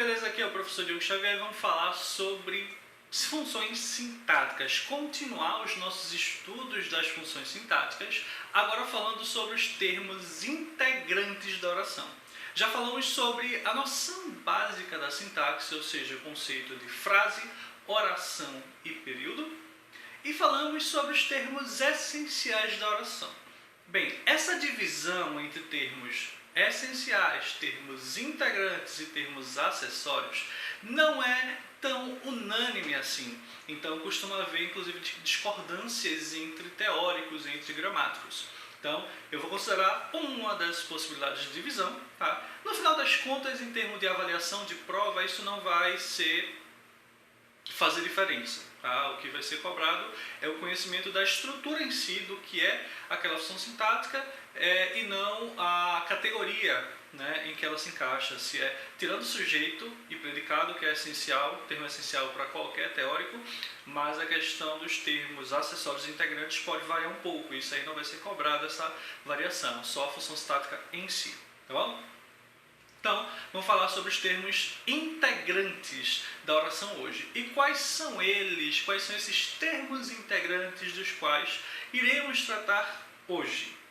beleza? Aqui é o professor Diogo Xavier e vamos falar sobre funções sintáticas. Continuar os nossos estudos das funções sintáticas, agora falando sobre os termos integrantes da oração. Já falamos sobre a noção básica da sintaxe, ou seja, o conceito de frase, oração e período, e falamos sobre os termos essenciais da oração. Bem, essa divisão entre termos essenciais, termos integrantes e termos acessórios não é tão unânime assim. Então costuma haver inclusive discordâncias entre teóricos, entre gramáticos. Então eu vou considerar uma das possibilidades de divisão. Tá? No final das contas, em termos de avaliação de prova, isso não vai fazer diferença. Tá? O que vai ser cobrado é o conhecimento da estrutura em si, do que é aquela função sintática e não a categoria, né, em que ela se encaixa, se é tirando o sujeito e predicado, que é essencial, termo essencial para qualquer teórico, mas a questão dos termos acessórios e integrantes pode variar um pouco, isso aí não vai ser cobrado essa variação, só a função sintática em si, tá bom? Então, vamos falar sobre os termos integrantes da oração hoje. E quais são eles? Quais são esses termos integrantes dos quais iremos tratar hoje?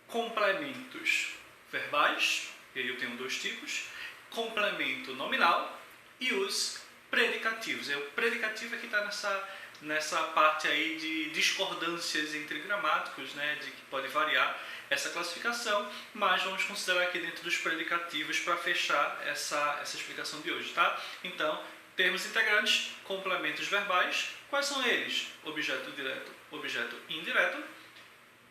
Complementos verbais, e aí eu tenho dois tipos, complemento nominal e os predicativos. O predicativo é que está nessa parte aí de discordâncias entre gramáticos, né, de que pode variar essa classificação, mas vamos considerar aqui dentro dos predicativos para fechar essa explicação de hoje, tá? Então, termos integrantes, complementos verbais, quais são eles? Objeto direto, objeto indireto,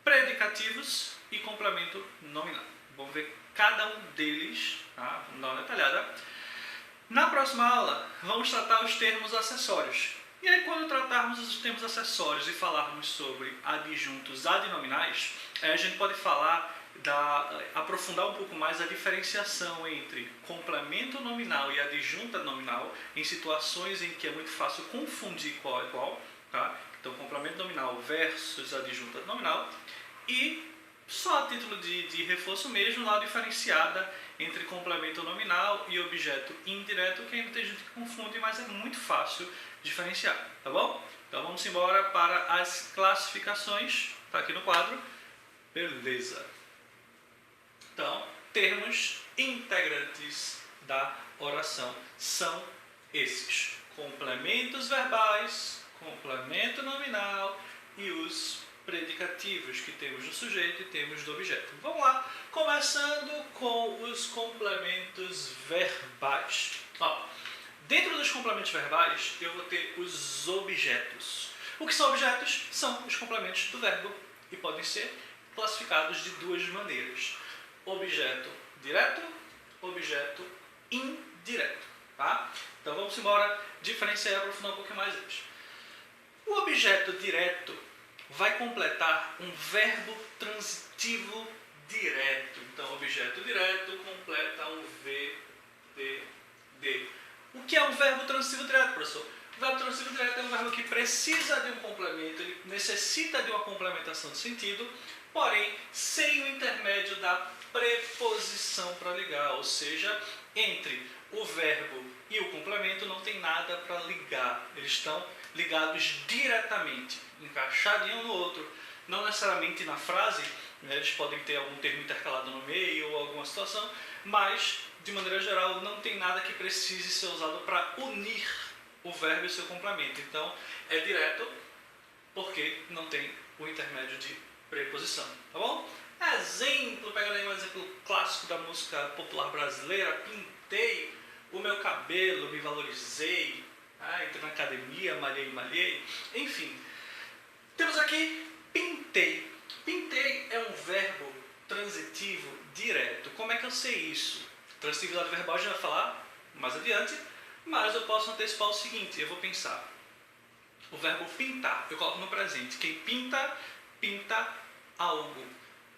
predicativos e complemento nominal. Vamos ver cada um deles, tá? Vamos dar uma detalhada. Na próxima aula, vamos tratar os termos acessórios. E aí, quando tratarmos os termos acessórios e falarmos sobre adjuntos adnominais, a gente pode aprofundar um pouco mais a diferenciação entre complemento nominal e adjunta nominal em situações em que é muito fácil confundir qual é qual. Tá? Então, complemento nominal versus adjunta nominal. E só a título de reforço mesmo, lá diferenciada entre complemento nominal e objeto indireto, que ainda tem gente que confunde, mas é muito fácil diferenciar, tá bom? Então vamos embora para as classificações, tá aqui no quadro, beleza. Então, termos integrantes da oração são esses: complementos verbais, complemento nominal e os predicativos que temos do sujeito e temos do objeto. Vamos lá, começando com os complementos verbais. Ó, dentro dos complementos verbais, eu vou ter os objetos. O que são objetos? São os complementos do verbo e podem ser classificados de duas maneiras: objeto direto, objeto indireto. Tá? Então vamos embora diferenciar e aprofundar um pouquinho mais eles. O objeto direto vai completar um verbo transitivo direto. Então, objeto direto completa um VTD. O que é um verbo transitivo direto, professor? O verbo transitivo direto é um verbo que precisa de um complemento, ele necessita de uma complementação de sentido, porém, sem o intermédio da preposição para ligar, ou seja, entre o verbo e o complemento não tem nada para ligar, eles estão ligados diretamente, encaixados um no outro, não necessariamente na frase, né, eles podem ter algum termo intercalado no meio ou alguma situação, mas de maneira geral não tem nada que precise ser usado para unir o verbo e o seu complemento. Então é direto porque não tem o intermédio de preposição, tá bom? Exemplo, pegando aí um exemplo clássico da música popular brasileira: pintei o meu cabelo, me valorizei, entrei na academia, malhei. Enfim, temos aqui pintei. Pintei é um verbo transitivo direto. Como é que eu sei isso? Transitividade verbal a gente vai falar mais adiante, mas eu posso antecipar o seguinte: eu vou pensar o verbo pintar, eu coloco no presente. Quem pinta, pinta algo,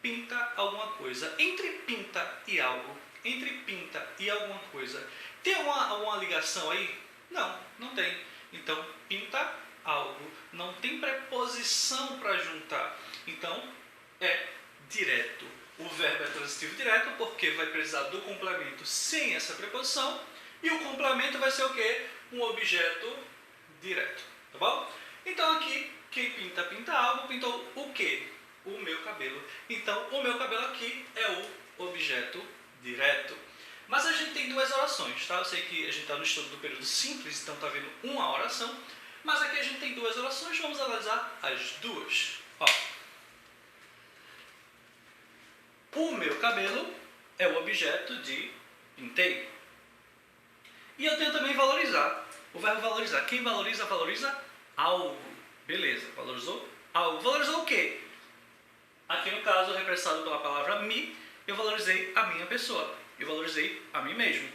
pinta alguma coisa. Entre pinta e algo, entre pinta e alguma coisa, tem alguma ligação aí? Não, não tem. Então, pinta algo, não tem preposição para juntar. Então, é direto. O verbo é transitivo direto porque vai precisar do complemento sem essa preposição E o complemento vai ser o quê? Um objeto direto, tá bom? Então aqui, quem pinta, pinta algo, pintou o quê? O meu cabelo. Então, o meu cabelo aqui é o objeto direto. Mas a gente tem duas orações, tá? Eu sei que a gente está no estudo do período simples, então está vendo uma oração, mas aqui a gente tem duas orações, vamos analisar as duas. Ó. O meu cabelo é o objeto de pintei. E eu tenho também valorizar. O verbo valorizar. Quem valoriza, valoriza algo. Beleza, valorizou algo. Valorizou o quê? Aqui no caso, representado pela palavra me, eu valorizei a minha pessoa. Eu valorizei a mim mesmo.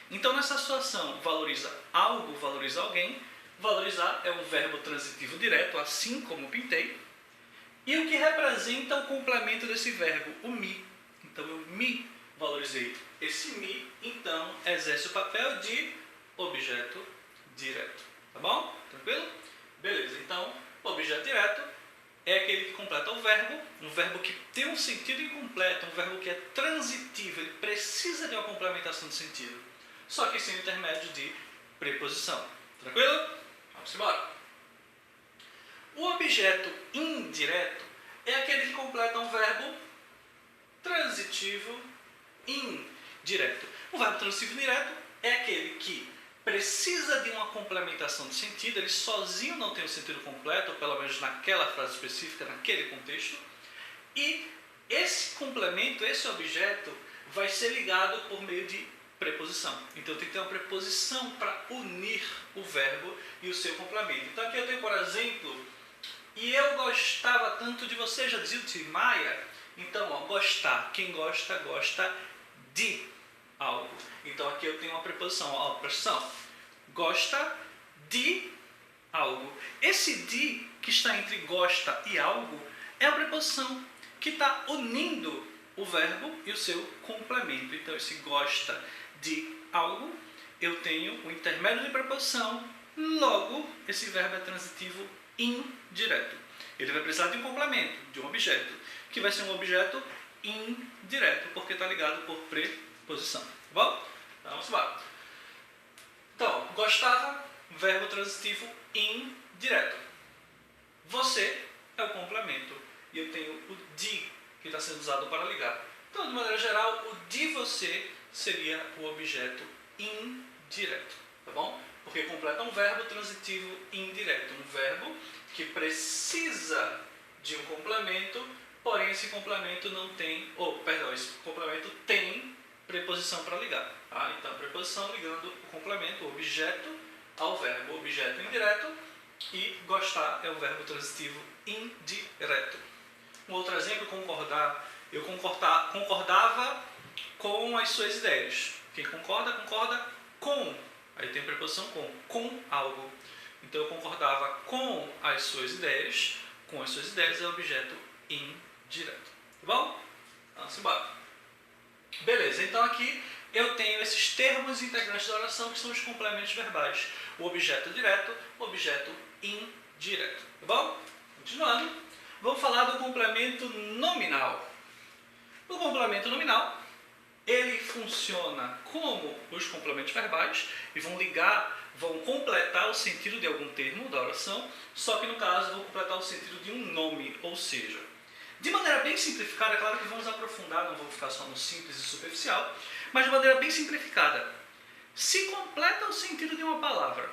Então, nessa situação, valoriza algo, valoriza alguém. Valorizar é um verbo transitivo direto, assim como pintei. E o que representa o complemento desse verbo? O me. Então, eu me valorizei. Esse me, então, exerce o papel de objeto direto. Tá bom? Tranquilo? Beleza. Então, objeto direto é aquele que completa o verbo, um verbo que tem um sentido incompleto, um verbo que é transitivo, ele precisa de uma complementação de sentido, só que sem intermédio de preposição. Tranquilo? Vamos embora. O objeto indireto é aquele que completa um verbo transitivo indireto. O verbo transitivo direto é aquele que precisa de uma complementação de sentido, ele sozinho não tem o sentido completo, pelo menos naquela frase específica, naquele contexto, e esse complemento, esse objeto, vai ser ligado por meio de preposição. Então tem que ter uma preposição para unir o verbo e o seu complemento. Então aqui eu tenho, por exemplo, e eu gostava tanto de você, já dizia o Tim Maia. Então, ó, gostar, quem gosta, gosta de algo. Então aqui eu tenho uma preposição, ó, preposição. Gosta de algo. Esse de que está entre gosta e algo é a preposição que está unindo o verbo e o seu complemento. Então esse gosta de algo, eu tenho o intermédio de preposição, logo esse verbo é transitivo indireto. Ele vai precisar de um complemento, de um objeto, que vai ser um objeto indireto, porque está ligado por preposição. Tá bom? Então, vamos embora. Então, gostava, verbo transitivo indireto. Você é o complemento. E eu tenho o de, que está sendo usado para ligar. Então, de maneira geral, o de você seria o objeto indireto. Tá bom? Porque completa um verbo transitivo indireto. Um verbo que precisa de um complemento, porém esse complemento não tem, esse complemento tem preposição para ligar. Tá? Então, preposição ligando o complemento, o objeto, ao verbo. O objeto indireto e gostar é o verbo transitivo indireto. Um outro exemplo, concordar. Eu concordava com as suas ideias. Quem concorda, concorda com. Aí tem a preposição com algo. Então, eu concordava com as suas ideias é objeto indireto. Tá bom? Vamos embora. Beleza, então aqui eu tenho esses termos integrantes da oração que são os complementos verbais. O objeto direto, o objeto indireto. Tá bom? Continuando, vamos falar do complemento nominal. O complemento nominal, ele funciona como os complementos verbais e vão completar o sentido de algum termo da oração, só que no caso vão completar o sentido de um nome, ou seja, de maneira bem simplificada, é claro que vamos aprofundar, não vamos ficar só no simples e superficial, mas de maneira bem simplificada, se completa o sentido de uma palavra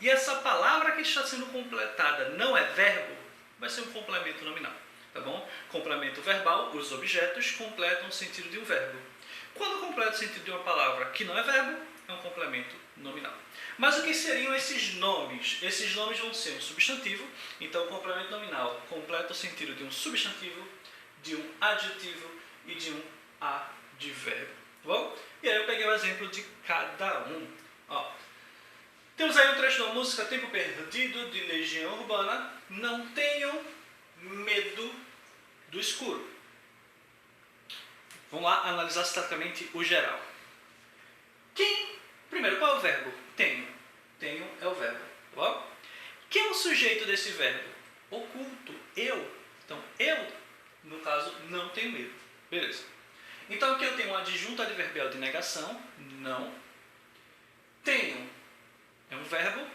e essa palavra que está sendo completada não é verbo, vai ser um complemento nominal, tá bom? Complemento verbal, os objetos completam o sentido de um verbo. Quando completa o sentido de uma palavra que não é verbo, é um complemento nominal. Mas o que seriam esses nomes? Esses nomes vão ser um substantivo, então o complemento nominal completa o sentido de um substantivo, de um adjetivo e de um advérbio. Tá bom? E aí eu peguei o exemplo de cada um. Ó. Temos aí um trecho da música Tempo Perdido, de Legião Urbana. Não tenho medo do escuro. Vamos lá analisar estrategicamente o geral. Primeiro, qual é o verbo? Tenho. Tenho é o verbo. Tá bom? Quem é o sujeito desse verbo? Oculto. Eu. Então, eu, no caso, não tenho medo. Beleza. Então, aqui eu tenho um adjunto adverbial de negação. Não Tenho é um verbo.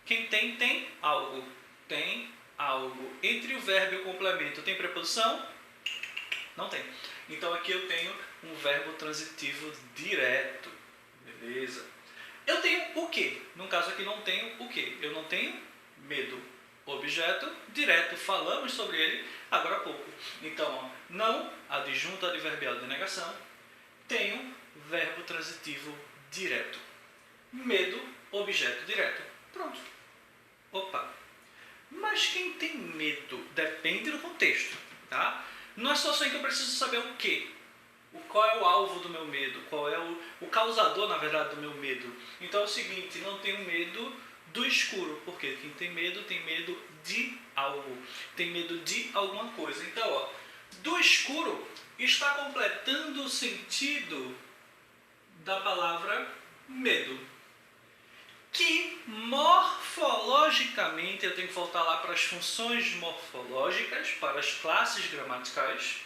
Quem tem, tem algo. Tem algo. Entre o verbo e o complemento tem preposição? Não tem. Então aqui eu tenho um verbo transitivo direto. Beleza. Eu tenho o quê? No caso aqui não tenho o quê? Eu não tenho medo. Objeto direto. Falamos sobre ele agora há pouco. Então, ó, não, adjunto adverbial de negação. Tenho verbo transitivo direto. Medo, objeto direto. Pronto. Opa. Mas quem tem medo? Depende do contexto, tá? Numa situação em que eu preciso saber o quê? Qual é o alvo do meu medo? Qual é o causador, na verdade, do meu medo? Então é o seguinte, não tenho medo do escuro, porque quem tem medo de algo, tem medo de alguma coisa. Então, ó, do escuro está completando o sentido da palavra medo. Que morfologicamente, eu tenho que voltar lá para as funções morfológicas, para as classes gramaticais.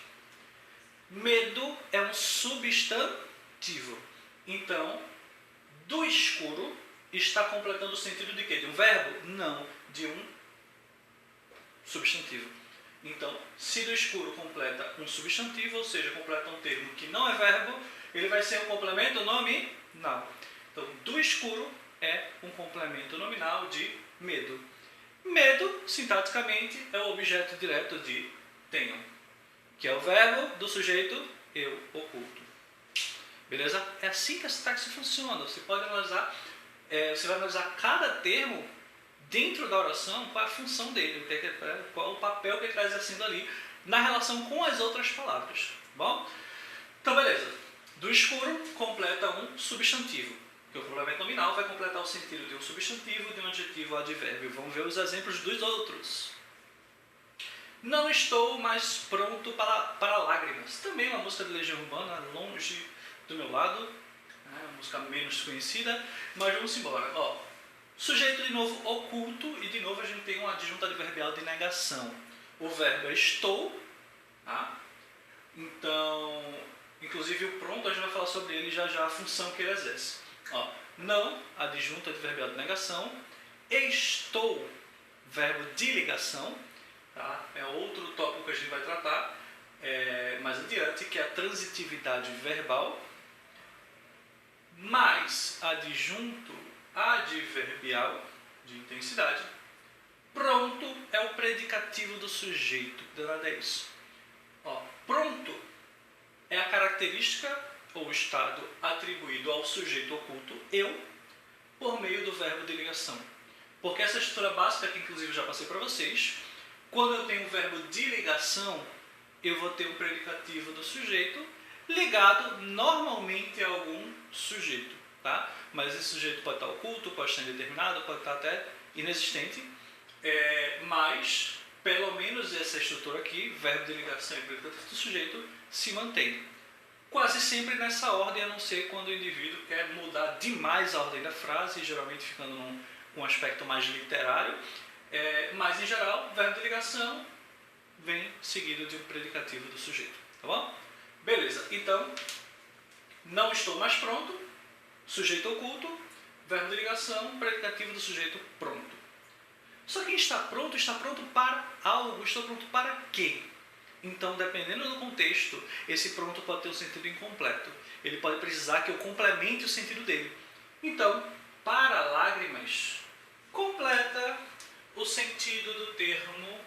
Medo é um substantivo. Então, do escuro está completando o sentido de quê? De um verbo? Não, de um substantivo. Então, se do escuro completa um substantivo, ou seja, completa um termo que não é verbo, ele vai ser um complemento nominal. Então, do escuro é um complemento nominal de medo. Medo, sintaticamente, é o objeto direto de tenho, que é o verbo do sujeito eu oculto. Beleza? É assim que a sintaxe funciona. Você pode analisar, você vai analisar cada termo dentro da oração, qual é a função dele, qual é o papel que ele está exercendo ali na relação com as outras palavras. Bom? Então, beleza. Do escuro completa um substantivo. Que o complemento nominal vai completar o sentido de um substantivo, de um adjetivo ou advérbio. Vamos ver os exemplos dos outros. Não estou mais pronto para lágrimas. Também uma música de Legião Urbana, longe do meu lado. Uma música menos conhecida, mas vamos embora. Ó, sujeito de novo oculto e de novo a gente tem um adjunto adverbial de negação. O verbo é estou, tá? Então, inclusive o pronto a gente vai falar sobre ele já já, a função que ele exerce. Ó, não, adjunto adverbial de negação. Estou, verbo de ligação. Tá? É outro tópico que a gente vai tratar mais adiante, que é a transitividade verbal. Mais adjunto adverbial de intensidade. Pronto é o predicativo do sujeito. Que danado é isso? Ó, pronto é a característica ou estado atribuído ao sujeito oculto eu por meio do verbo de ligação. Porque essa estrutura básica, que inclusive já passei para vocês, quando eu tenho um verbo de ligação, eu vou ter um predicativo do sujeito ligado normalmente a algum sujeito. Tá? Mas esse sujeito pode estar oculto, pode estar indeterminado, pode estar até inexistente. Mas, pelo menos essa estrutura aqui, verbo de ligação e predicativo do sujeito, se mantém. Quase sempre nessa ordem, a não ser quando o indivíduo quer mudar demais a ordem da frase, geralmente ficando com um aspecto mais literário. Mas, em geral, verbo de ligação vem seguido de um predicativo do sujeito. Tá bom? Beleza. Então, não estou mais pronto, sujeito oculto, verbo de ligação, predicativo do sujeito pronto. Só que está pronto para algo. Estou pronto para quê? Então, dependendo do contexto, esse pronto pode ter um sentido incompleto. Ele pode precisar que eu complemente o sentido dele. Então, para lágrimas, completa o sentido do termo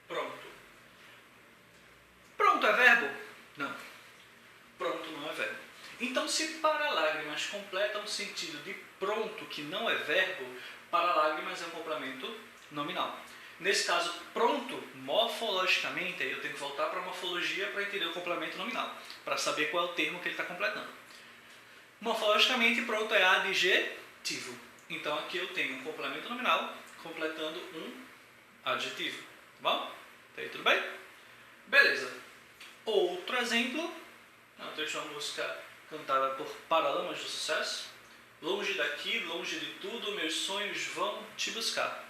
pronto. Pronto é verbo? Não. Pronto não é verbo. Então, se para lágrimas completa um sentido de pronto, que não é verbo, para lágrimas é um complemento nominal. Nesse caso, pronto, morfologicamente, aí eu tenho que voltar para a morfologia para entender o complemento nominal, para saber qual é o termo que ele está completando. Morfologicamente, pronto é adjetivo. Então, aqui eu tenho um complemento nominal completando um adjetivo. Tá bom? Tá aí, tudo bem? Beleza. Outro exemplo, eu deixo uma música cantada por Paralamas do Sucesso. Longe daqui, longe de tudo, meus sonhos vão te buscar.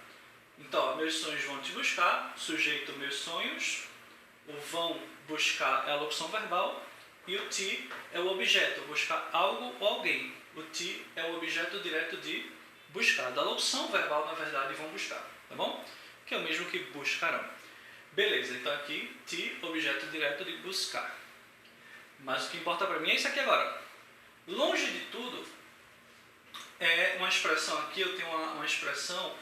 Então, meus sonhos vão te buscar, sujeito meus sonhos, o vão buscar é a locução verbal e o te é o objeto, buscar algo ou alguém. O te é o objeto direto de buscar. Da locução verbal, na verdade, vão buscar, tá bom? Que é o mesmo que buscarão. Beleza, então aqui, te, objeto direto de buscar. Mas o que importa para mim é isso aqui agora. Longe de tudo, é uma expressão aqui, eu tenho uma expressão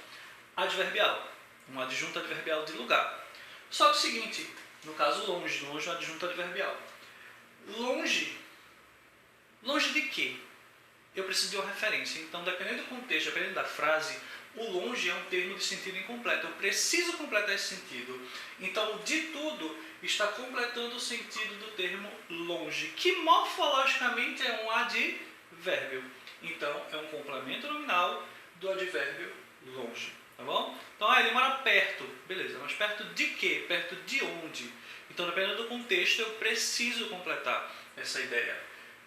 adverbial, um adjunto adverbial de lugar. Só que o seguinte, no caso longe é um adjunto adverbial. Longe de quê? Eu preciso de uma referência. Então, dependendo do contexto, dependendo da frase, o longe é um termo de sentido incompleto. Eu preciso completar esse sentido. Então, o de tudo está completando o sentido do termo longe, que morfologicamente é um advérbio. Então, é um complemento nominal do advérbio longe. Tá bom? Então, ele mora perto. Beleza, mas perto de quê? Perto de onde? Então, dependendo do contexto, eu preciso completar essa ideia.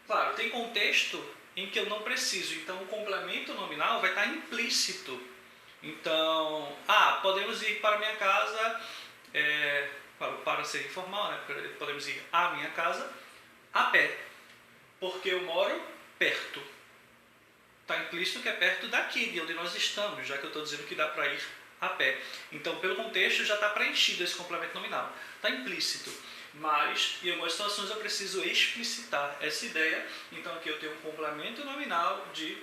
Claro, tem contexto em que eu não preciso. Então, o complemento nominal vai estar implícito. Então, podemos ir para a minha casa, para ser informal, né? Podemos ir à minha casa a pé, porque eu moro perto. Está implícito que é perto daqui, de onde nós estamos, já que eu estou dizendo que dá para ir a pé. Então, pelo contexto, já está preenchido esse complemento nominal. Está implícito. Mas, em algumas situações, eu preciso explicitar essa ideia. Então, aqui eu tenho um complemento nominal de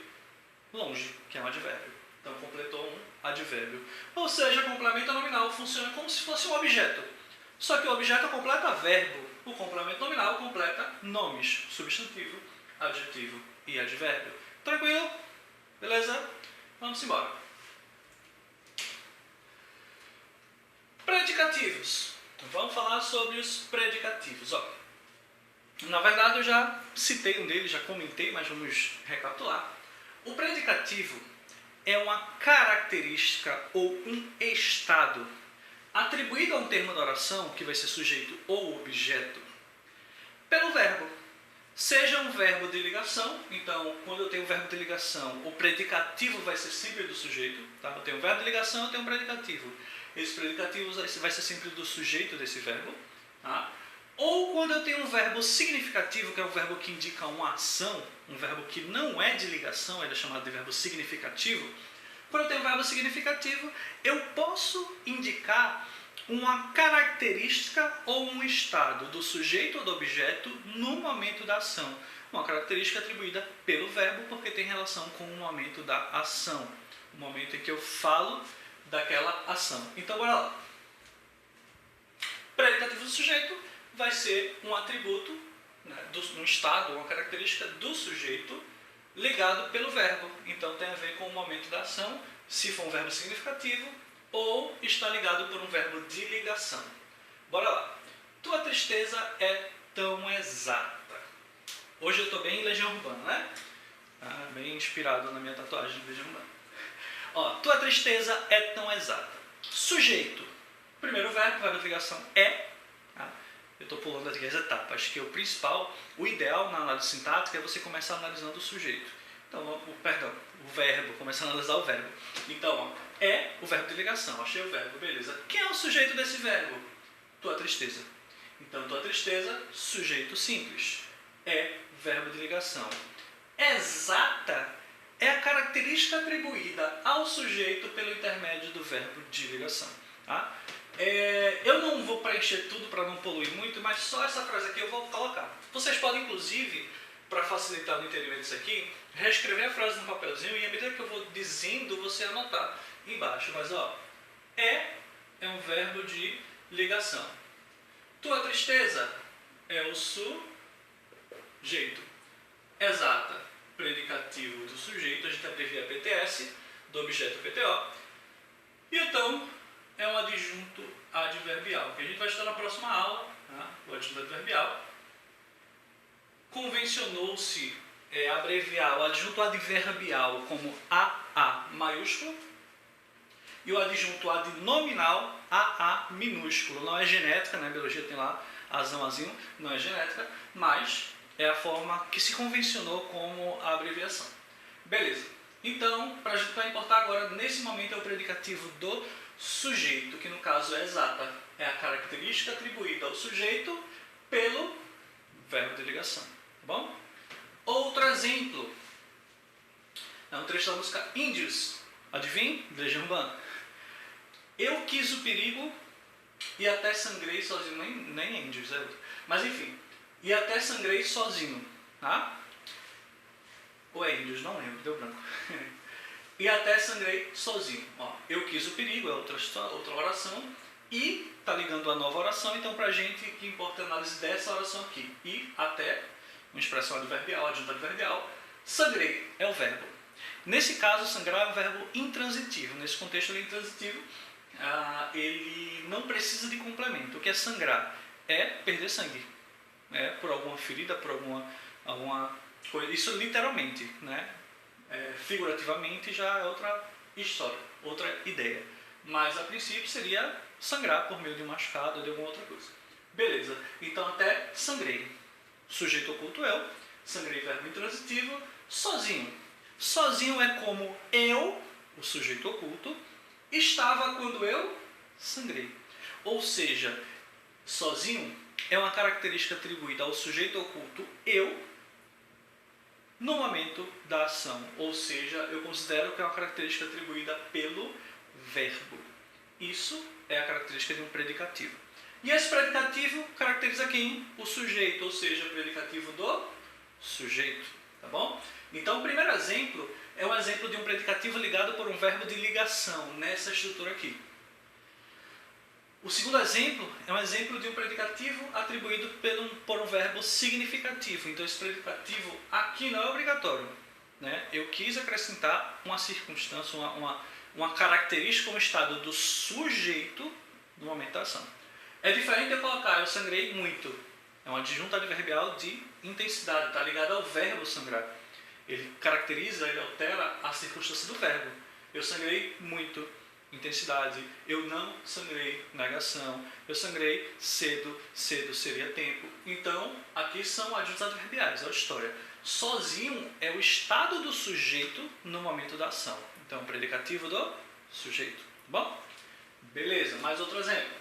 longe, que é um advérbio. Então, completou um advérbio. Ou seja, complemento nominal funciona como se fosse um objeto. Só que o objeto completa verbo. O complemento nominal completa nomes, substantivo, adjetivo e advérbio. Tranquilo? Beleza? Vamos embora. Predicativos. Então, vamos falar sobre os predicativos. Na verdade, eu já citei um deles, já comentei, mas vamos recapitular. O predicativo é uma característica ou um estado atribuído a um termo da oração, que vai ser sujeito ou objeto, pelo verbo. Seja um verbo de ligação, então, quando eu tenho um verbo de ligação, o predicativo vai ser sempre do sujeito. Tá? Eu tenho um verbo de ligação, eu tenho um predicativo. Esse predicativo vai ser sempre do sujeito desse verbo. Tá? Ou quando eu tenho um verbo significativo, que é um verbo que indica uma ação, um verbo que não é de ligação, ele é chamado de verbo significativo. Quando eu tenho um verbo significativo, eu posso indicar uma característica ou um estado do sujeito ou do objeto no momento da ação. Uma característica atribuída pelo verbo porque tem relação com o momento da ação, o momento em que eu falo daquela ação. Então, bora lá. Predicativo do sujeito vai ser um atributo, né, um estado, uma característica do sujeito ligado pelo verbo. Então, tem a ver com o momento da ação, se for um verbo significativo, ou está ligado por um verbo de ligação. Bora lá. Tua tristeza é tão exata. Hoje eu estou bem em Legião Urbana, né? Bem inspirado na minha tatuagem de Legião Urbana. Tua tristeza é tão exata. Sujeito. Primeiro verbo de ligação é. Eu estou pulando aqui as etapas. Acho que o principal, o ideal na análise sintática é você começar analisando o sujeito. Então, o verbo, começar a analisar o verbo. Então, é o verbo de ligação. Achei o verbo, beleza. Quem é o sujeito desse verbo? Tua tristeza. Então, tua tristeza, sujeito simples. É verbo de ligação. Exata é a característica atribuída ao sujeito pelo intermédio do verbo de ligação. Tá? Eu não vou preencher tudo para não poluir muito, mas só essa frase aqui eu vou colocar. Vocês podem, inclusive, para facilitar o entendimento disso aqui, reescrever a frase no papelzinho e à medida que eu vou dizendo, você anotar embaixo. Mas, é um verbo de ligação. Tua tristeza é o sujeito. Exata, predicativo do sujeito, a gente abrevia PTS, do objeto PTO. E então, é um adjunto adverbial, que a gente vai estudar na próxima aula, tá? O adjunto adverbial. Convencionou-se abreviar o adjunto adverbial como AA maiúsculo e o adjunto adnominal AA minúsculo. Não é genética, né? A biologia tem lá azão, azinho, não é genética, mas é a forma que se convencionou como a abreviação. Beleza. Então, para a gente vai importar agora, nesse momento, é o predicativo do sujeito, que no caso é exata. É a característica atribuída ao sujeito pelo verbo de ligação. Tá bom? Outro exemplo. um trecho da música Índios. Adivinha? Legião Urbana. Eu quis o perigo e até sangrei sozinho. Nem Índios, é outro. Mas enfim. E até sangrei sozinho. Tá? Ou é Índios? Não lembro, deu branco. E até sangrei sozinho. Ó, eu quis o perigo, é outra oração. E tá ligando a nova oração, então pra gente que importa a análise dessa oração aqui. E até, uma expressão adverbial, adjunto adverbial, sangrei é o verbo. Nesse caso, sangrar é um verbo intransitivo. Nesse contexto, ele é intransitivo. Ele não precisa de complemento. O que é sangrar? É perder sangue. Por alguma ferida, por alguma coisa. Isso literalmente, né? Figurativamente já é outra história, outra ideia. Mas a princípio seria sangrar por meio de um machucado ou de alguma outra coisa. Beleza, então até sangrei. Sujeito oculto eu, sangrei verbo intransitivo, sozinho. Sozinho é como eu, o sujeito oculto, estava quando eu sangrei. Ou seja, sozinho é uma característica atribuída ao sujeito oculto eu no momento da ação. Ou seja, eu considero que é uma característica atribuída pelo verbo. Isso é a característica de um predicativo. E esse predicativo caracteriza quem? O sujeito, ou seja, o predicativo do sujeito. Tá bom? Então, o primeiro exemplo é um exemplo de um predicativo ligado por um verbo de ligação, nessa estrutura aqui. O segundo exemplo é um exemplo de um predicativo atribuído por um verbo significativo. Então, esse predicativo aqui não é obrigatório, né? Eu quis acrescentar uma circunstância, uma característica, um estado do sujeito no momento da ação. É diferente de eu colocar eu sangrei muito. É um adjunto adverbial de intensidade, está ligado ao verbo sangrar. Ele caracteriza, ele altera a circunstância do verbo. Eu sangrei muito, intensidade. Eu não sangrei, negação. Eu sangrei cedo, cedo seria tempo. Então, aqui são adjuntos adverbiais, é a história. Sozinho é o estado do sujeito no momento da ação. Então, predicativo do sujeito. Bom? Beleza, mais outro exemplo.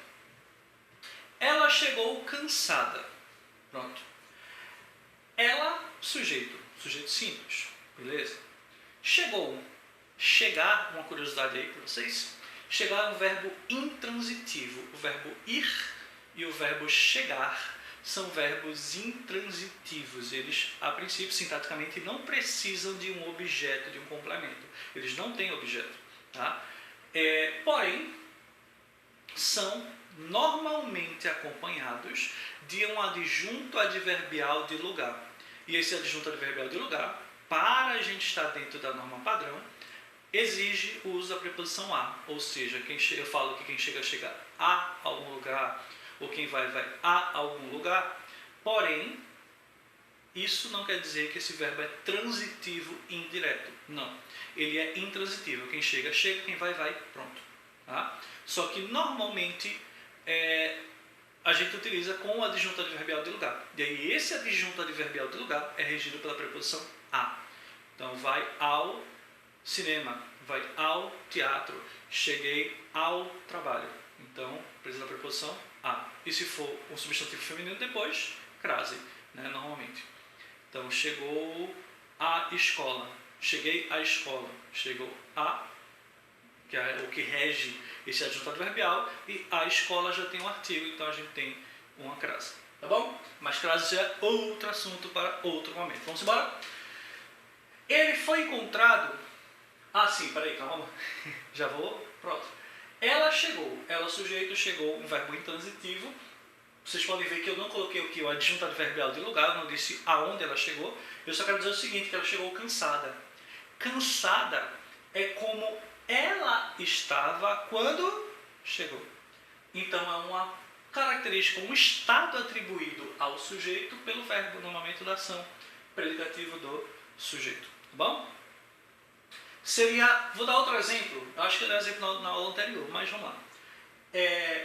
Ela chegou cansada. Pronto. Ela, sujeito simples. Beleza? Chegou. Chegar, uma curiosidade aí para vocês. Chegar é um verbo intransitivo. O verbo ir e o verbo chegar são verbos intransitivos. Eles, a princípio, sintaticamente, não precisam de um objeto, de um complemento. Eles não têm objeto. Tá? Porém, são normalmente acompanhados de um adjunto adverbial de lugar. E esse adjunto adverbial de lugar, para a gente estar dentro da norma padrão, exige o uso da preposição a. Ou seja, eu falo que quem chega a algum lugar, ou quem vai a algum lugar. Porém, isso não quer dizer que esse verbo é transitivo e indireto. Não. Ele é intransitivo. Quem chega, quem vai, pronto. Tá? Só que normalmente a gente utiliza com o adjunto adverbial de lugar. E aí esse adjunto adverbial de lugar é regido pela preposição a. Então vai ao cinema, vai ao teatro, cheguei ao trabalho. Então precisa da preposição a. E se for um substantivo feminino depois, crase, né, normalmente. Então chegou à escola, cheguei à escola, chegou a, que é o que rege esse adjunto adverbial, e a escola já tem um artigo, então a gente tem uma crase. Tá bom? Mas crase já é outro assunto para outro momento. Vamos embora? Ele foi encontrado... peraí, calma. Já vou, pronto. Ela chegou, ela sujeito chegou, um verbo intransitivo. Vocês podem ver que eu não coloquei o adjunto adverbial de lugar, eu não disse aonde ela chegou. Eu só quero dizer o seguinte, que ela chegou cansada. Cansada é como ela estava quando chegou. Então é uma característica, um estado atribuído ao sujeito pelo verbo no momento da ação, predicativo do sujeito. Tá bom? Vou dar outro exemplo, eu acho que eu dei um exemplo na aula anterior, mas vamos lá.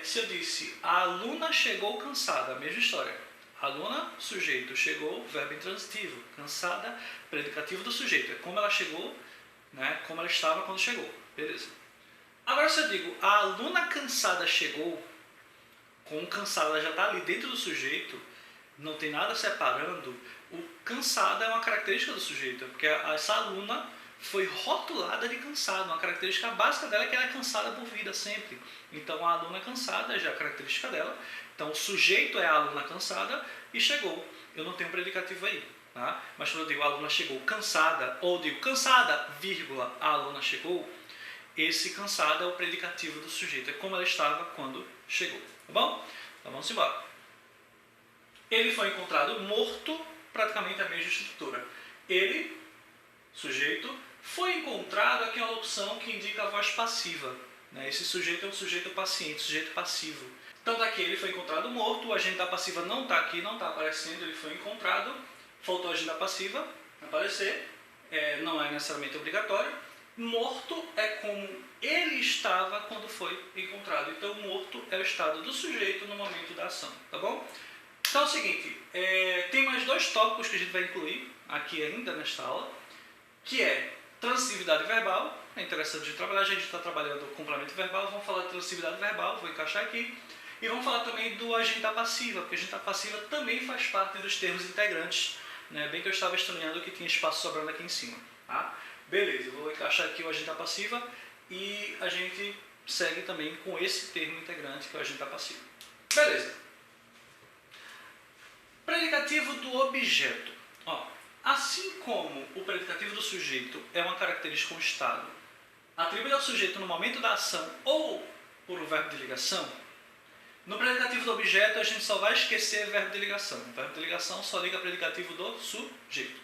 Se eu disse, a aluna chegou cansada, a mesma história. Aluna, sujeito, chegou, verbo intransitivo. Cansada, predicativo do sujeito. É como ela chegou, né, como ela estava quando chegou. Beleza. Agora se eu digo, a aluna cansada chegou, com cansada ela já está ali dentro do sujeito, não tem nada separando, o cansada é uma característica do sujeito, porque essa aluna foi rotulada de cansada. Uma característica básica dela é que ela é cansada por vida sempre. Então a aluna cansada já é a característica dela. Então o sujeito é a aluna cansada e chegou. Eu não tenho predicativo aí, tá? Mas quando eu digo a aluna chegou cansada, ou digo cansada, vírgula, a aluna chegou, esse cansada é o predicativo do sujeito. É como ela estava quando chegou. Tá bom? Então vamos embora. Ele foi encontrado morto, praticamente a mesma estrutura. Ele, sujeito, foi encontrado, aqui é uma opção que indica a voz passiva. Né? Esse sujeito é um sujeito paciente, sujeito passivo. Então daqui ele foi encontrado morto, o agente da passiva não está aqui, não está aparecendo, ele foi encontrado, faltou o agente da passiva aparecer, não é necessariamente obrigatório. Morto é como ele estava quando foi encontrado. Então morto é o estado do sujeito no momento da ação, tá bom? Então é o seguinte, tem mais dois tópicos que a gente vai incluir aqui ainda nesta aula, que é transitividade verbal. É interessante de trabalhar, a gente está trabalhando complemento verbal, vamos falar de transitividade verbal, vou encaixar aqui. E vamos falar também do agente da passiva, porque a agente da passiva também faz parte dos termos integrantes, né? Bem que eu estava estranhando que tinha espaço sobrando aqui em cima. Tá? Beleza, eu vou encaixar aqui o agente da passiva e a gente segue também com esse termo integrante, que é o agente da passiva. Beleza. Predicativo do objeto. Ó, assim como o predicativo do sujeito é uma característica com estado atribuída ao sujeito no momento da ação ou por um verbo de ligação, no predicativo do objeto a gente só vai esquecer verbo de ligação. O verbo de ligação só liga predicativo do sujeito.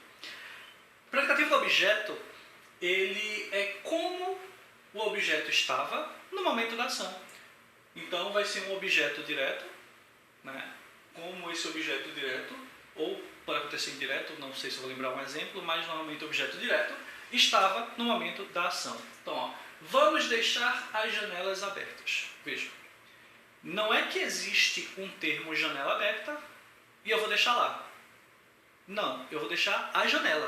O predicativo do objeto, ele é como o objeto estava no momento da ação. Então vai ser um objeto direto, né? Como esse objeto direto, ou pode acontecer indireto, não sei se eu vou lembrar um exemplo, mas normalmente o objeto direto estava no momento da ação. Então, ó, vamos deixar as janelas abertas. Veja, não é que existe um termo janela aberta e eu vou deixar lá. Não, eu vou deixar a janela.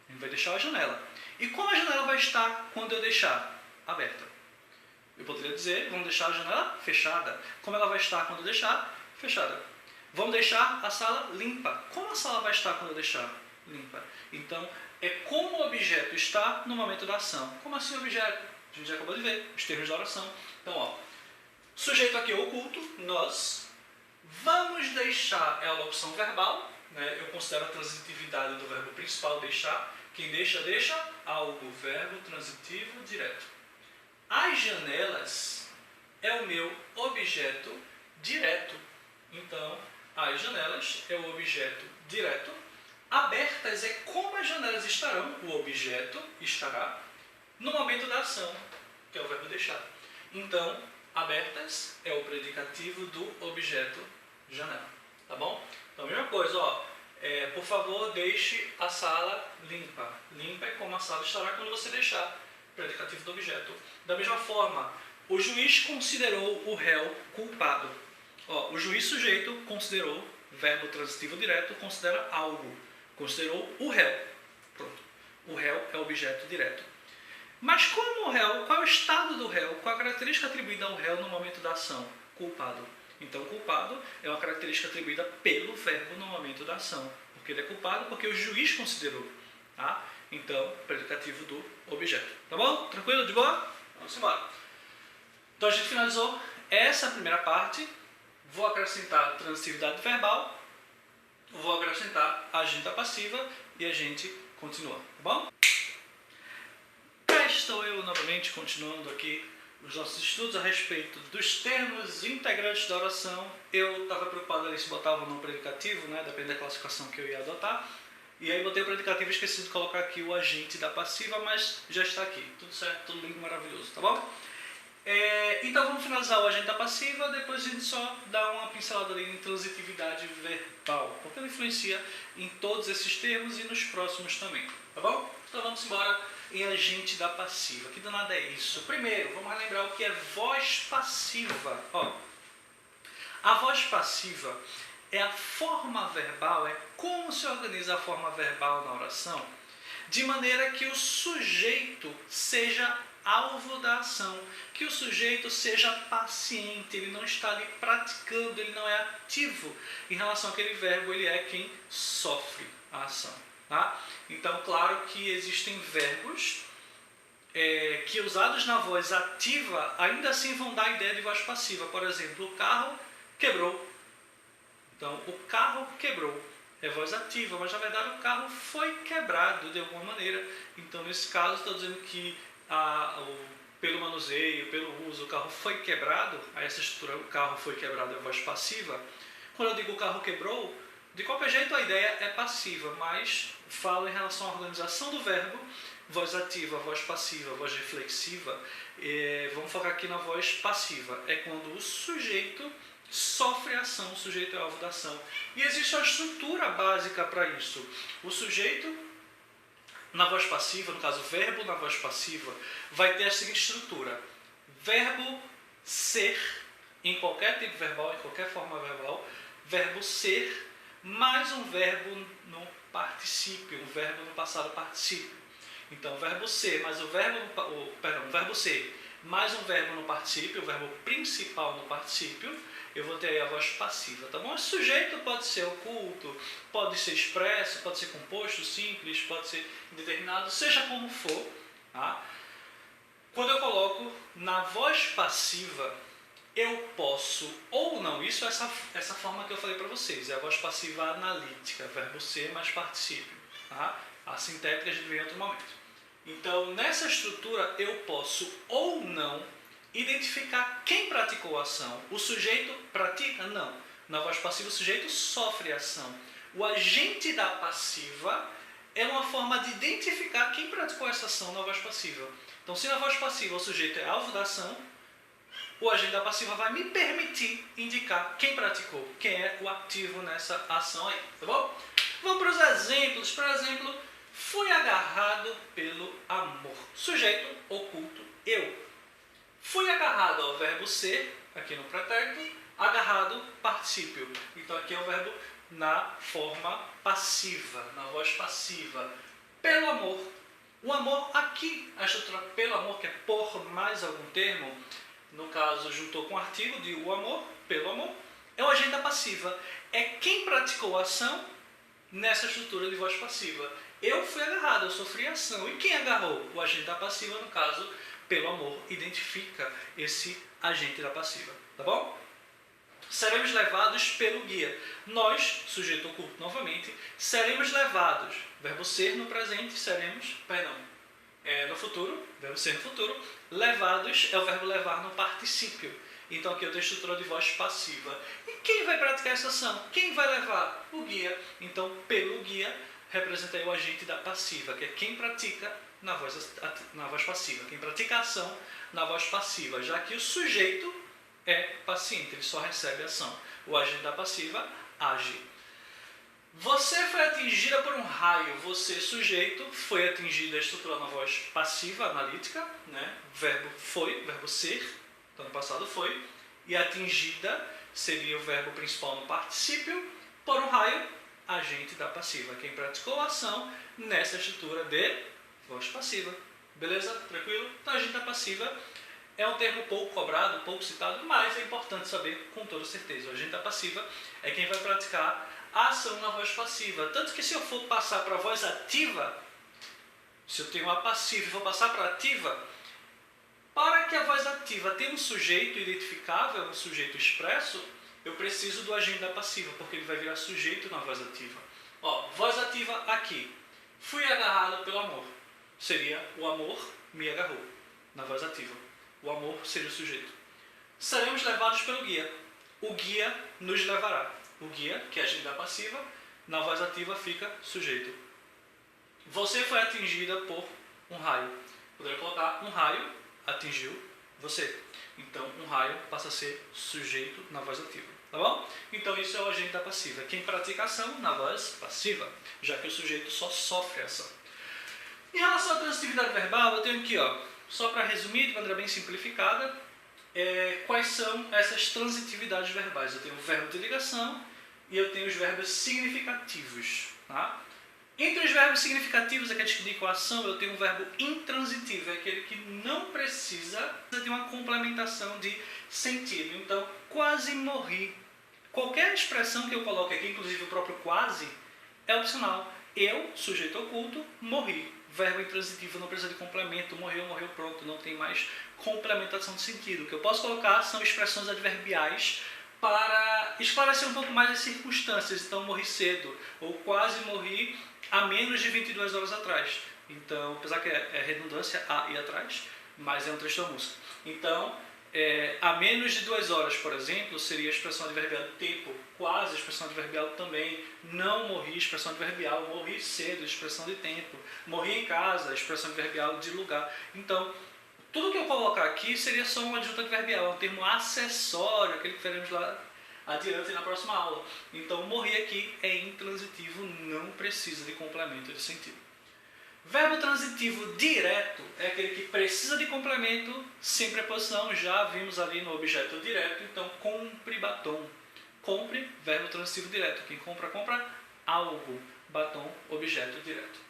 A gente vai deixar a janela. E como a janela vai estar quando eu deixar aberta? Eu poderia dizer, vamos deixar a janela fechada. Como ela vai estar quando eu deixar fechada? Vamos deixar a sala limpa. Como a sala vai estar quando eu deixar limpa? Então, é como o objeto está no momento da ação. Como assim objeto? A gente já acabou de ver, os termos da oração. Então, ó, sujeito aqui oculto, nós. Vamos deixar, é uma opção verbal, né? Eu considero a transitividade do verbo principal, deixar. Quem deixa, deixa. Algo, verbo transitivo direto. As janelas é o meu objeto direto. Então, as janelas é o objeto direto. Abertas é como as janelas estarão, o objeto estará, no momento da ação, que é o verbo deixar. Então, abertas é o predicativo do objeto janela. Tá bom? Então, mesma coisa, ó. Por favor, deixe a sala limpa. Limpa é como a sala estará quando você deixar, predicativo do objeto. Da mesma forma, o juiz considerou o réu culpado. Ó, o juiz sujeito considerou, verbo transitivo direto, considera algo. Considerou o réu. Pronto. O réu é o objeto direto. Mas como o réu, qual é o estado do réu? Qual a característica atribuída ao réu no momento da ação? Culpado. Então, culpado é uma característica atribuída pelo verbo no momento da ação. Porque ele é culpado porque o juiz considerou. Tá? Então, predicativo do objeto. Tá bom? Tranquilo? De boa? Vamos embora. Então, a gente finalizou essa primeira parte. Vou acrescentar transitividade verbal. Vou acrescentar a agente passiva e a gente continua. Tá bom? Cá estou eu novamente continuando aqui os nossos estudos a respeito dos termos integrantes da oração. Eu estava preocupado ali se botava ou não predicativo, né? Depende da classificação que eu ia adotar. E aí botei o predicativo e esqueci de colocar aqui o agente da passiva, mas já está aqui. Tudo certo, tudo lindo, maravilhoso, tá bom? Então vamos finalizar o agente da passiva, depois a gente só dá uma pincelada ali em transitividade verbal, porque ela influencia em todos esses termos e nos próximos também, tá bom? Então vamos embora em agente da passiva. Que danada é isso? Primeiro, vamos relembrar o que é voz passiva. Ó, a voz passiva é a forma verbal, é como se organiza a forma verbal na oração, de maneira que o sujeito seja alvo da ação, que o sujeito seja paciente, ele não está ali praticando, ele não é ativo em relação àquele verbo, ele é quem sofre a ação. Tá? Então, claro que existem verbos que usados na voz ativa ainda assim vão dar a ideia de voz passiva. Por exemplo, o carro quebrou. Então, o carro quebrou é voz ativa, mas na verdade o carro foi quebrado de alguma maneira. Então, nesse caso, estou dizendo que pelo manuseio, pelo uso, o carro foi quebrado. Aí essa estrutura, o carro foi quebrado, é voz passiva. Quando eu digo o carro quebrou, de qualquer jeito a ideia é passiva, mas falo em relação à organização do verbo, voz ativa, voz passiva, voz reflexiva. Vamos focar aqui na voz passiva. É quando o sujeito sofre a ação, o sujeito é alvo da ação. E existe uma estrutura básica para isso. O sujeito, na voz passiva, no caso, verbo na voz passiva, vai ter a seguinte estrutura. Verbo ser, em qualquer tipo verbal, em qualquer forma verbal, verbo ser, mais um verbo no particípio, um verbo no passado particípio. Então, verbo ser, mais o verbo ser, mais um verbo no particípio, o verbo principal no particípio, eu vou ter aí a voz passiva, tá bom? Esse sujeito pode ser oculto, pode ser expresso, pode ser composto, simples, pode ser indeterminado, seja como for, tá? Quando eu coloco na voz passiva, eu posso ou não, isso é essa forma que eu falei para vocês, é a voz passiva analítica, verbo ser mais particípio, tá? A sintética a gente vê em outro momento. Então, nessa estrutura, eu posso ou não identificar quem praticou a ação. O sujeito pratica? Não. Na voz passiva, o sujeito sofre a ação. O agente da passiva é uma forma de identificar quem praticou essa ação na voz passiva. Então, se na voz passiva o sujeito é alvo da ação, o agente da passiva vai me permitir indicar quem praticou, quem é o ativo nessa ação aí, tá bom? Vamos para os exemplos. Por exemplo, fui agarrado pelo amor. Sujeito oculto, eu. Fui agarrado ao verbo ser, aqui no pretérito, agarrado, particípio. Então aqui é o verbo na forma passiva, na voz passiva. Pelo amor. O amor aqui, a estrutura pelo amor, que é por mais algum termo, no caso juntou com o artigo de o amor, pelo amor, é o agente da passiva. É quem praticou a ação nessa estrutura de voz passiva. Eu fui agarrado, eu sofri a ação. E quem agarrou? O agente da passiva, no caso, pelo amor, identifica esse agente da passiva. Tá bom? Seremos levados pelo guia. Nós, sujeito oculto novamente, seremos levados. Verbo ser no presente, no futuro, verbo ser no futuro. Levados é o verbo levar no particípio. Então aqui eu tenho a estrutura de voz passiva. E quem vai praticar essa ação? Quem vai levar? O guia. Então, pelo guia, representa aí o agente da passiva, que é quem pratica na voz passiva. Quem pratica a ação na voz passiva, já que o sujeito é paciente, ele só recebe a ação. O agente da passiva age. Você foi atingida por um raio. Você, sujeito, foi atingido, a estrutura na voz passiva, analítica, né? Verbo foi, verbo ser, então no passado foi. E atingida seria o verbo principal no particípio, por um raio, agente da passiva. Quem praticou a ação nessa estrutura de voz passiva. Beleza? Tranquilo? Então, agente da passiva é um termo pouco cobrado, pouco citado, mas é importante saber com toda certeza. O agente da passiva é quem vai praticar a ação na voz passiva. Tanto que se eu for passar para a voz ativa, se eu tenho a passiva e vou passar para a ativa, para que a voz ativa tenha um sujeito identificável, um sujeito expresso, eu preciso do agente da passiva, porque ele vai virar sujeito na voz ativa. Ó, voz ativa aqui. Fui agarrado pelo amor. Seria o amor me agarrou, na voz ativa. O amor seria o sujeito. Seremos levados pelo guia. O guia nos levará. O guia, que é agente da passiva, na voz ativa fica sujeito. Você foi atingida por um raio. Poderia colocar um raio atingiu você. Então, um raio passa a ser sujeito na voz ativa. Tá bom? Então, isso é o agente da passiva. Quem pratica a ação na voz passiva, já que o sujeito só sofre a ação. Em relação à transitividade verbal, eu tenho aqui, ó, só para resumir de maneira bem simplificada, quais são essas transitividades verbais. Eu tenho o verbo de ligação e eu tenho os verbos significativos. Tá? Entre os verbos significativos, aqueles que indicam a ação, eu tenho um verbo intransitivo, é aquele que não precisa de uma complementação de sentido. Então, quase morri. Qualquer expressão que eu coloque aqui, inclusive o próprio quase, é opcional. Eu, sujeito oculto, morri. Verbo intransitivo não precisa de complemento, morreu, morreu, pronto, não tem mais complementação de sentido. O que eu posso colocar são expressões adverbiais para esclarecer um pouco mais as circunstâncias. Então, morri cedo, ou quase morri há menos de 22 horas atrás. Então, apesar que é redundância, a e atrás, mas é um trecho da música. Então, há menos de 2 horas, por exemplo, seria a expressão adverbial de tempo, quase a expressão adverbial também, não morri, expressão adverbial, morri cedo, expressão de tempo, morri em casa, expressão adverbial de lugar. Então, tudo que eu colocar aqui seria só um adjunto adverbial, é um termo acessório, aquele que veremos lá adiante na próxima aula. Então, morri aqui é intransitivo, não precisa de complemento de sentido. Verbo transitivo direto é aquele que precisa de complemento sem preposição, já vimos ali no objeto direto, então compre batom. Compre, verbo transitivo direto. Quem compra, compra algo. Batom, objeto direto.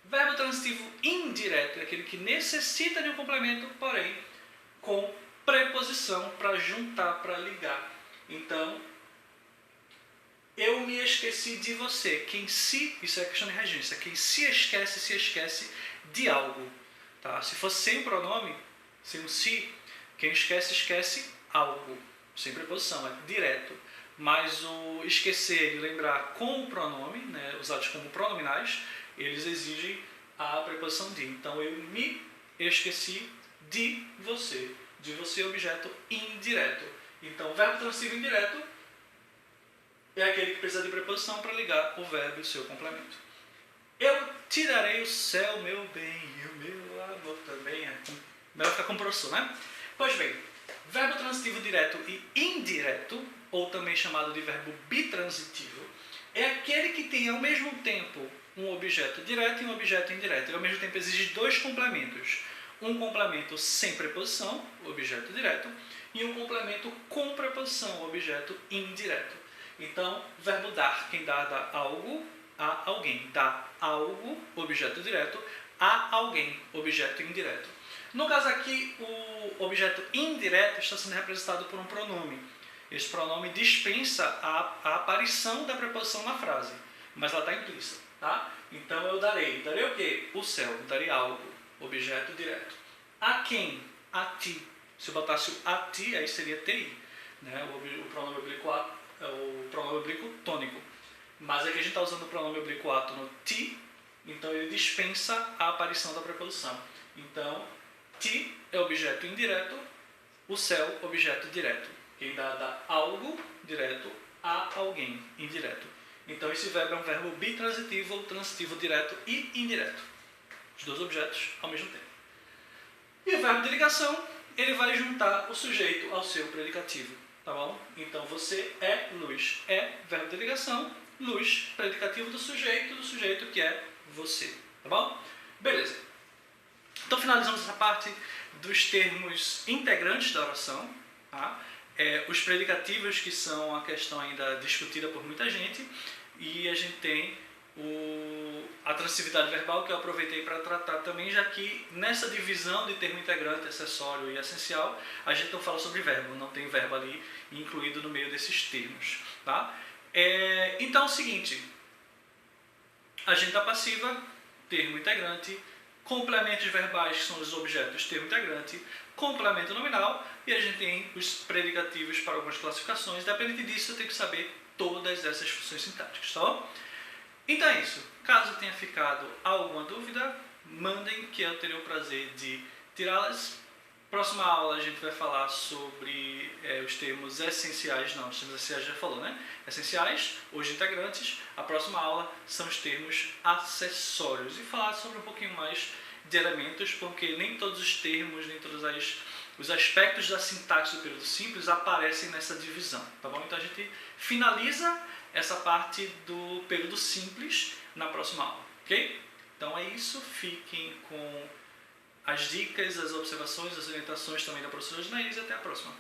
Verbo transitivo indireto é aquele que necessita de um complemento, porém com preposição para juntar, para ligar. Então, eu me esqueci de você. Quem se, isso é questão de regência, quem se esquece de algo. Tá? Se fosse sem pronome, sem um se, quem esquece algo. Sem preposição, é direto. Mas o esquecer e lembrar com o pronome, né, usados como pronominais, eles exigem a preposição de. Então, eu me esqueci de você. De você, objeto indireto. Então, verbo transitivo indireto é aquele que precisa de preposição para ligar o verbo e o seu complemento. Eu tirarei o céu, meu bem, e o meu amor também. Melhor ficar com o professor, né? Pois bem, verbo transitivo direto e indireto, ou também chamado de verbo bitransitivo, é aquele que tem ao mesmo tempo um objeto direto e um objeto indireto. Ele ao mesmo tempo exige dois complementos. Um complemento sem preposição, objeto direto, e um complemento com preposição, objeto indireto. Então, verbo dar, quem dá algo a alguém. Dá algo, objeto direto, a alguém, objeto indireto. No caso aqui, o objeto indireto está sendo representado por um pronome. Esse pronome dispensa a aparição da preposição na frase, mas ela está implícita. Tá? Então, eu darei. Darei o quê? O céu. Darei algo, objeto direto. A quem? A ti. Se eu botasse o a ti, aí seria ti. Né? O pronome oblíquo é o pronome oblíquo tônico. Mas aqui a gente está usando o pronome oblíquo ato no ti, então ele dispensa a aparição da preposição. Então, ti é objeto indireto, o céu, objeto direto. Quem dá algo direto a alguém indireto. Então, esse verbo é um verbo bitransitivo ou transitivo direto e indireto. Os dois objetos ao mesmo tempo. E o verbo de ligação, ele vai juntar o sujeito ao seu predicativo. Tá bom? Então, você é luz. É verbo de ligação, luz, predicativo do sujeito que é você. Tá bom? Beleza. Então, finalizamos essa parte dos termos integrantes da oração. Tá? Os predicativos, que são a questão ainda discutida por muita gente. E a gente tem a transitividade verbal, que eu aproveitei para tratar também, já que nessa divisão de termo integrante, acessório e essencial, a gente não fala sobre verbo, não tem verbo ali incluído no meio desses termos. Tá? Então é o seguinte, agenda passiva, termo integrante, complementos verbais, que são os objetos, termo integrante, complemento nominal, e a gente tem os predicativos para algumas classificações. Dependente disso, eu tenho que saber todas essas funções sintáticas. Tá bom? Então é isso. Caso tenha ficado alguma dúvida, mandem que eu terei o prazer de tirá-las. Próxima aula a gente vai falar sobre os termos essenciais. Não, os termos essenciais já falou, né? Essenciais, hoje integrantes. A próxima aula são os termos acessórios. E falar sobre um pouquinho mais de elementos, porque nem todos os termos, nem todos os aspectos da sintaxe do período simples aparecem nessa divisão. Tá bom? Então a gente finaliza essa parte do período simples na próxima aula, ok? Então é isso, fiquem com as dicas, as observações, as orientações também da professora Janaísa e até a próxima.